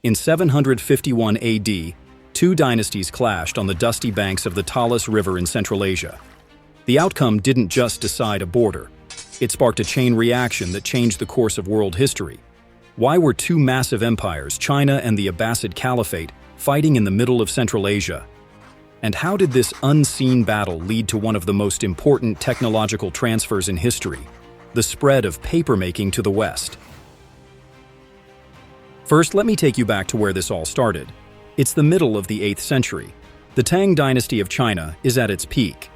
In 751 AD, two dynasties clashed on the dusty banks of the Talas River in Central Asia. The outcome didn't just decide a border. It sparked a chain reaction that changed the course of world history. Why were two massive empires, China and the Abbasid Caliphate, fighting in the middle of Central Asia? And how did this unseen battle lead to one of the most important technological transfers in history, the spread of papermaking to the West? First, let me take you back to where this all started. It's the middle of the 8th century. The Tang Dynasty of China is at its peak.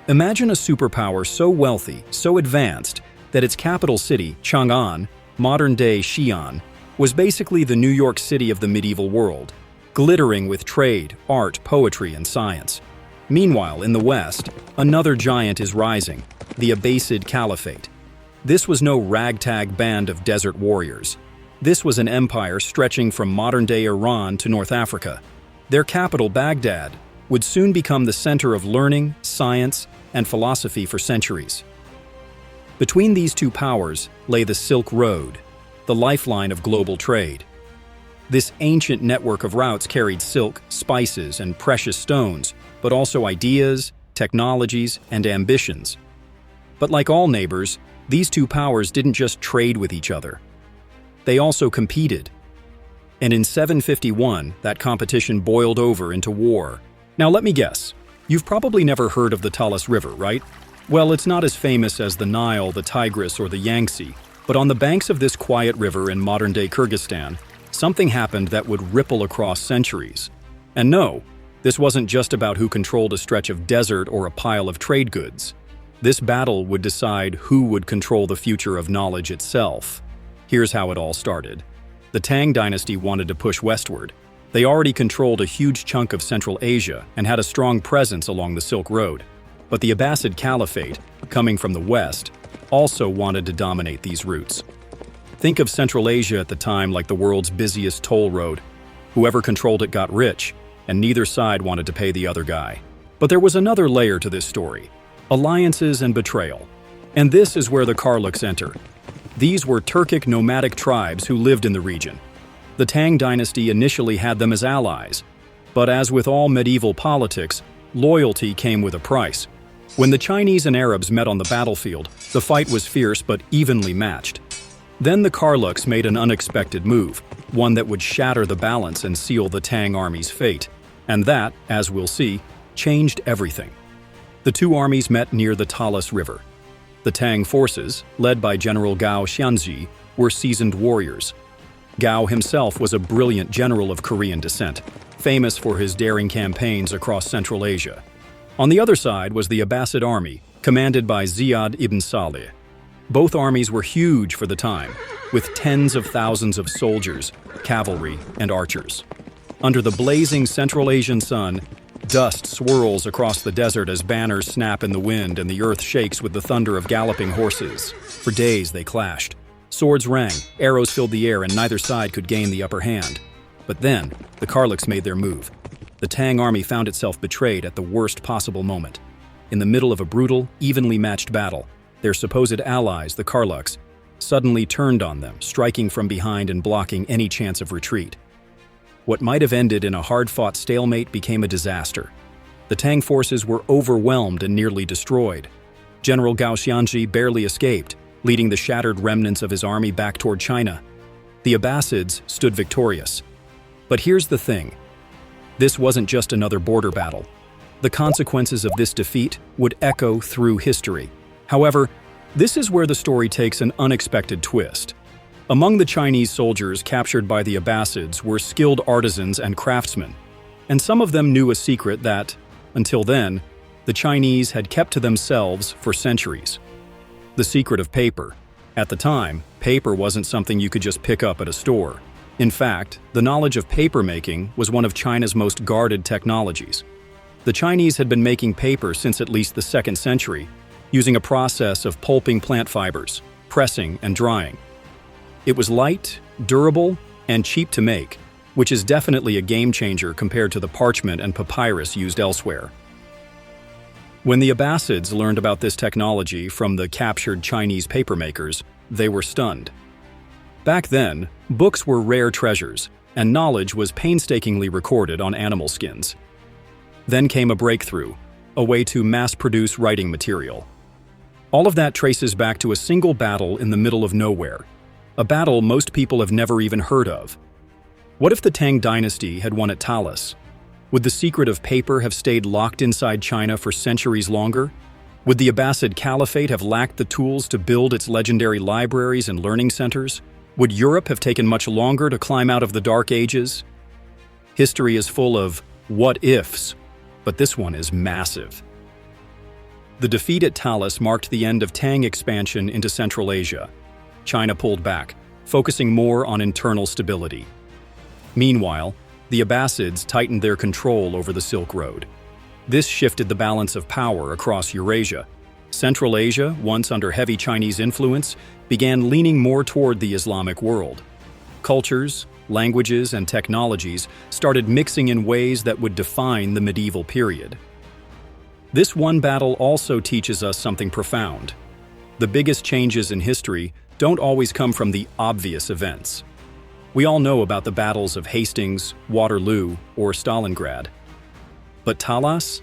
Imagine a superpower so wealthy, so advanced, that its capital city, Chang'an, modern-day Xi'an, was basically the New York City of the medieval world, glittering with trade, art, poetry, and science. Meanwhile, in the West, another giant is rising, the Abbasid Caliphate. This was no ragtag band of desert warriors. This was an empire stretching from modern-day Iran to North Africa. Their capital, Baghdad, would soon become the center of learning, science, and philosophy for centuries. Between these two powers lay the Silk Road, the lifeline of global trade. This ancient network of routes carried silk, spices, and precious stones, but also ideas, technologies, and ambitions. But like all neighbors, these two powers didn't just trade with each other. They also competed. And in 751, that competition boiled over into war. Now let me guess, you've probably never heard of the Talas River, right? Well, it's not as famous as the Nile, the Tigris, or the Yangtze, but on the banks of this quiet river in modern-day Kyrgyzstan, something happened that would ripple across centuries. And no, this wasn't just about who controlled a stretch of desert or a pile of trade goods. This battle would decide who would control the future of knowledge itself. Here's how it all started. The Tang Dynasty wanted to push westward. They already controlled a huge chunk of Central Asia and had a strong presence along the Silk Road. But the Abbasid Caliphate, coming from the west, also wanted to dominate these routes. Think of Central Asia at the time like the world's busiest toll road. Whoever controlled it got rich, and neither side wanted to pay the other guy. But there was another layer to this story: alliances and betrayal. And this is where the Karluks enter. These were Turkic nomadic tribes who lived in the region. The Tang Dynasty initially had them as allies, but as with all medieval politics, loyalty came with a price. When the Chinese and Arabs met on the battlefield, the fight was fierce but evenly matched. Then the Karluks made an unexpected move, one that would shatter the balance and seal the Tang army's fate. And that, as we'll see, changed everything. The two armies met near the Talas River. The Tang forces, led by General Gao Xianzhi, were seasoned warriors. Gao himself was a brilliant general of Korean descent, famous for his daring campaigns across Central Asia. On the other side was the Abbasid army, commanded by Ziyad ibn Salih. Both armies were huge for the time, with tens of thousands of soldiers, cavalry, and archers. Under the blazing Central Asian sun, dust swirls across the desert as banners snap in the wind and the earth shakes with the thunder of galloping horses. For days they clashed. Swords rang, arrows filled the air, and neither side could gain the upper hand. But then, the Karluks made their move. The Tang army found itself betrayed at the worst possible moment. In the middle of a brutal, evenly matched battle, their supposed allies, the Karluks, suddenly turned on them, striking from behind and blocking any chance of retreat. What might have ended in a hard-fought stalemate became a disaster. The Tang forces were overwhelmed and nearly destroyed. General Gao Xianzhi barely escaped, leading the shattered remnants of his army back toward China. The Abbasids stood victorious. But here's the thing. This wasn't just another border battle. The consequences of this defeat would echo through history. However, this is where the story takes an unexpected twist. Among the Chinese soldiers captured by the Abbasids were skilled artisans and craftsmen, and some of them knew a secret that, until then, the Chinese had kept to themselves for centuries. The secret of paper. At the time, paper wasn't something you could just pick up at a store. In fact, the knowledge of papermaking was one of China's most guarded technologies. The Chinese had been making paper since at least the 2nd century, using a process of pulping plant fibers, pressing, and drying. It was light, durable, and cheap to make, which is definitely a game changer compared to the parchment and papyrus used elsewhere. When the Abbasids learned about this technology from the captured Chinese papermakers, they were stunned. Back then, books were rare treasures, and knowledge was painstakingly recorded on animal skins. Then came a breakthrough, a way to mass-produce writing material. All of that traces back to a single battle in the middle of nowhere, a battle most people have never even heard of. What if the Tang Dynasty had won at Talas? Would the secret of paper have stayed locked inside China for centuries longer? Would the Abbasid Caliphate have lacked the tools to build its legendary libraries and learning centers? Would Europe have taken much longer to climb out of the Dark Ages? History is full of what-ifs, but this one is massive. The defeat at Talas marked the end of Tang expansion into Central Asia. China pulled back, focusing more on internal stability. Meanwhile, the Abbasids tightened their control over the Silk Road. This shifted the balance of power across Eurasia. Central Asia, once under heavy Chinese influence, began leaning more toward the Islamic world. Cultures, languages, and technologies started mixing in ways that would define the medieval period. This one battle also teaches us something profound. The biggest changes in history don't always come from the obvious events. We all know about the battles of Hastings, Waterloo, or Stalingrad. But Talas?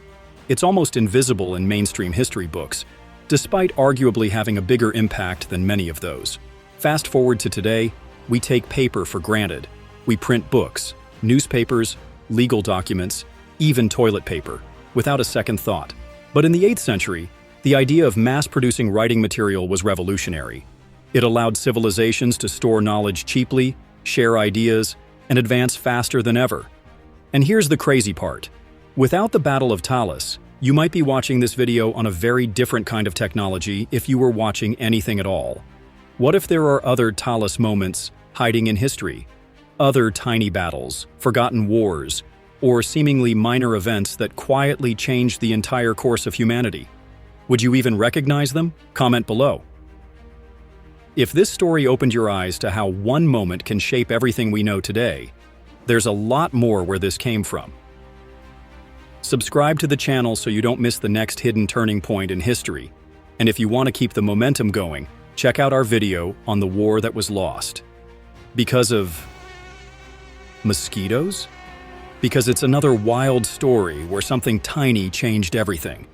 It's almost invisible in mainstream history books, despite arguably having a bigger impact than many of those. Fast forward to today, we take paper for granted. We print books, newspapers, legal documents, even toilet paper, without a second thought. But in the 8th century, the idea of mass-producing writing material was revolutionary. It allowed civilizations to store knowledge cheaply, share ideas, and advance faster than ever. And here's the crazy part. Without the Battle of Talas, you might be watching this video on a very different kind of technology if you were watching anything at all. What if there are other Talas moments hiding in history? Other tiny battles, forgotten wars, or seemingly minor events that quietly changed the entire course of humanity? Would you even recognize them? Comment below. If this story opened your eyes to how one moment can shape everything we know today, there's a lot more where this came from. Subscribe to the channel so you don't miss the next hidden turning point in history. And if you want to keep the momentum going, check out our video on the war that was lost. Because of mosquitoes? Because it's another wild story where something tiny changed everything.